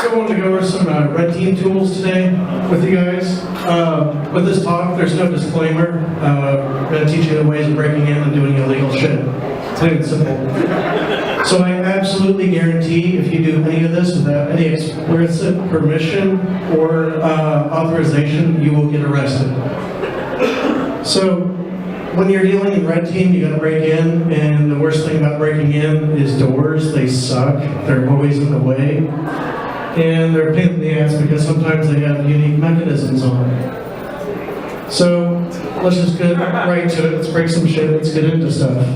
So I wanted to go over some red team tools today with you guys. With this talk, there's no disclaimer. I'm going to teach you the ways of breaking in and doing illegal shit. Plain and simple. So I absolutely guarantee if you do any of this without any explicit permission or authorization, you will get arrested. So when you're dealing in red team, you got to break in, and the worst thing about breaking in is doors. They suck. They're always in the way. And they're a pain in the ass because sometimes they have unique mechanisms on it. So let's just get right to it. Let's break some shit. Let's get into stuff.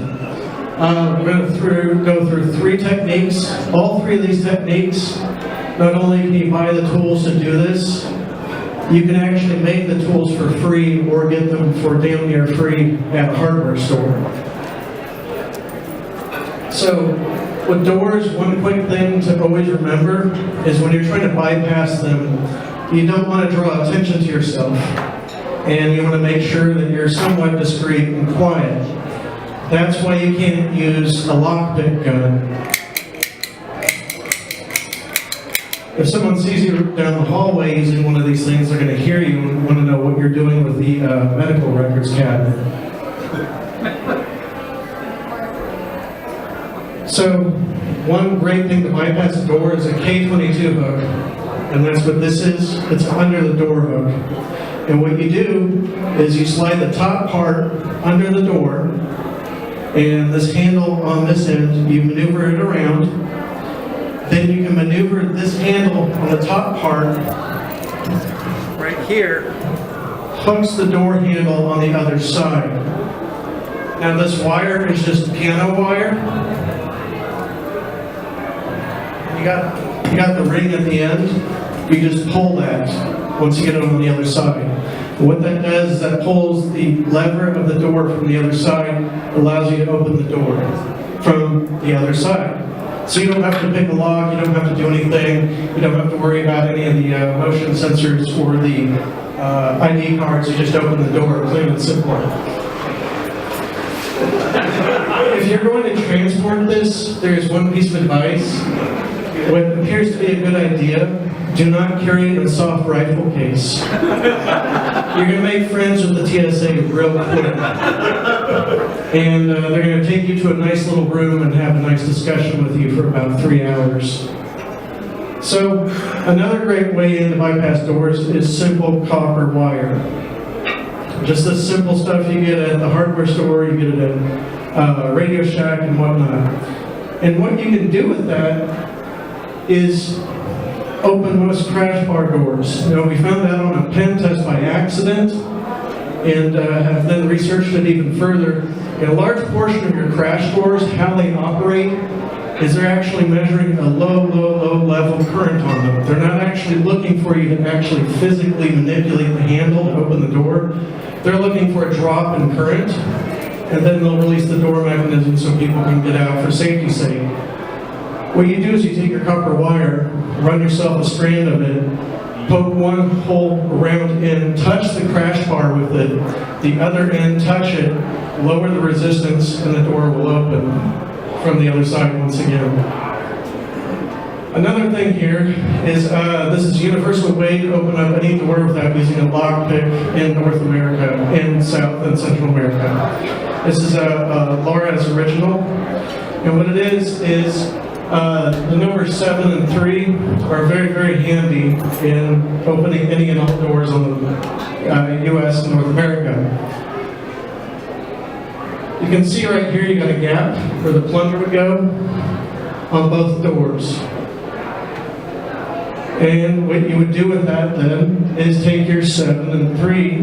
We're going to go through 3 techniques. All 3 of these techniques, not only can you buy the tools to do this, you can actually make the tools for free or get them for damn near free at a hardware store. So with doors, one quick thing to always remember is when you're trying to bypass them, you don't want to draw attention to yourself. And you want to make sure that you're somewhat discreet and quiet. That's why you can't use a lockpick gun. If someone sees you down the hallway using one of these things, they're going to hear you and want to know what you're doing with the medical records cabinet. So, one great thing to bypass a door is a K22 hook. And that's what this is. It's under the door hook. And what you do is you slide the top part under the door, and this handle on this end, you maneuver it around. Then you can maneuver this handle on the top part right here, hooks the door handle on the other side. Now this wire is just piano wire. You got the ring at the end. You just pull that once you get it on the other side. What that does is that pulls the lever of the door from the other side, allows you to open the door from the other side. So you don't have to pick a lock, you don't have to do anything, you don't have to worry about any of the motion sensors or the ID cards, you just open the door, clean and simple. If you're going to transport this, there's one piece of advice. What appears to be a good idea, do not carry it in a soft rifle case. You're going to make friends with the TSA real quick. And they're going to take you to a nice little room and have a nice discussion with you for about 3 hours. So, another great way in to bypass doors is simple copper wire. Just this simple stuff you get at the hardware store, you get it at Radio Shack and whatnot. And what you can do with that is open most crash bar doors. You know, we found that on a pen test by accident and have then researched it even further. And a large portion of your crash doors, how they operate, is they're actually measuring a low level current on them. They're not actually looking for you to actually physically manipulate the handle to open the door. They're looking for a drop in current, and then they'll release the door mechanism so people can get out for safety's sake. What you do is you take your copper wire, run yourself a strand of it, poke one hole around in, touch the crash bar with it, the other end touch it, lower the resistance, and the door will open from the other side once again. Another thing here is this is a universal way to open up any door without using a lockpick in North America, in South and Central America. This is a Laura's original, and what it is the numbers 7 and 3 are very handy in opening any and all doors on the U.S. and North America. You can see right here you got a gap where the plunger would go on both doors. And what you would do with that then is take your 7 and 3,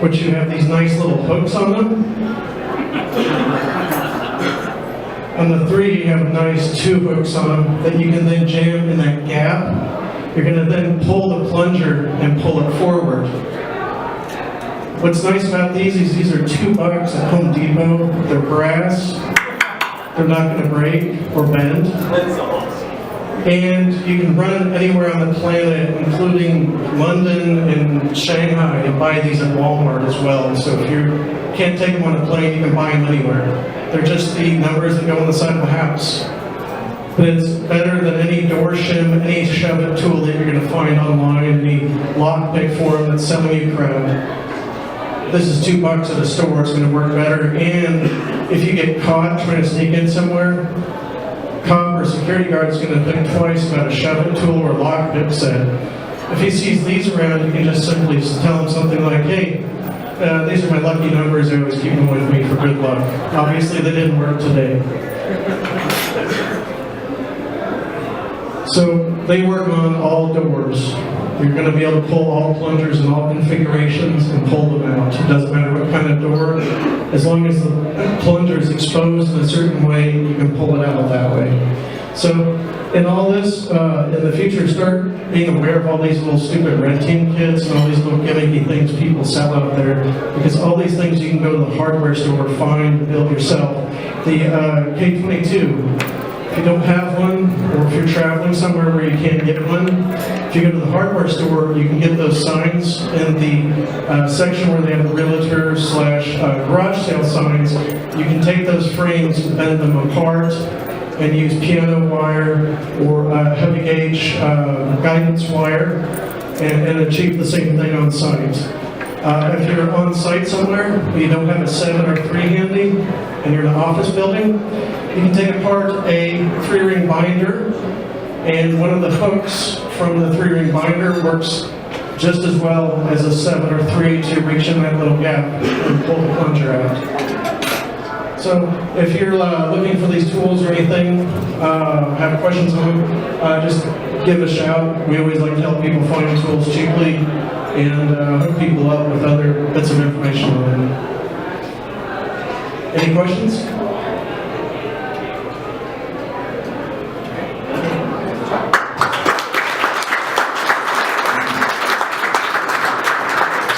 which you have these nice little hooks on them. On the 3, you have nice 2 hooks on them that you can then jam in that gap. You're going to then pull the plunger and pull it forward. What's nice about these is these are $2 at Home Depot. They're brass. They're not going to break or bend. And you can run anywhere on the planet, including London and Shanghai, and buy these at Walmart as well. So if you can't take them on a plane, you can buy them anywhere. They're just the numbers that go on the side of the house. But it's better than any door shim, any shove-it tool that you're going to find online, any lockpick form that's selling you crap. This is $2 at a store, it's going to work better. And if you get caught trying to sneak in somewhere, cop or security guard is going to think twice about a shove-it tool or lockpick set. If he sees these around, you can just simply tell him something like, hey, these are my lucky numbers, I always keep them with me for good luck. Obviously, they didn't work today. So they work on all doors. You're going to be able to pull all plungers in all configurations and pull them out. It doesn't matter what kind of door. As long as the plunger is exposed in a certain way, you can pull it out that way. So in all this, in the future, start being aware of all these little stupid red team kits and all these little gimmicky things people sell out there. Because all these things you can go to the hardware store, find, build yourself. The K22. If you don't have one, or if you're traveling somewhere where you can't get one, if you go to the hardware store, you can get those signs in the section where they have the realtor / garage sale signs. You can take those frames, bend them apart, and use piano wire or heavy gauge guidance wire, and achieve the same thing on site. If you're on site somewhere, but you don't have a 7 or 3 handy, and you're in an office building, you can take apart a 3-ring binder, and one of the hooks from the 3-ring binder works just as well as a 7 or 3 to reach in that little gap and pull the plunger out. So if you're looking for these tools or anything, have questions on them, just give a shout. We always like to help people find tools cheaply and hook people up with other bits of information on them. Any questions?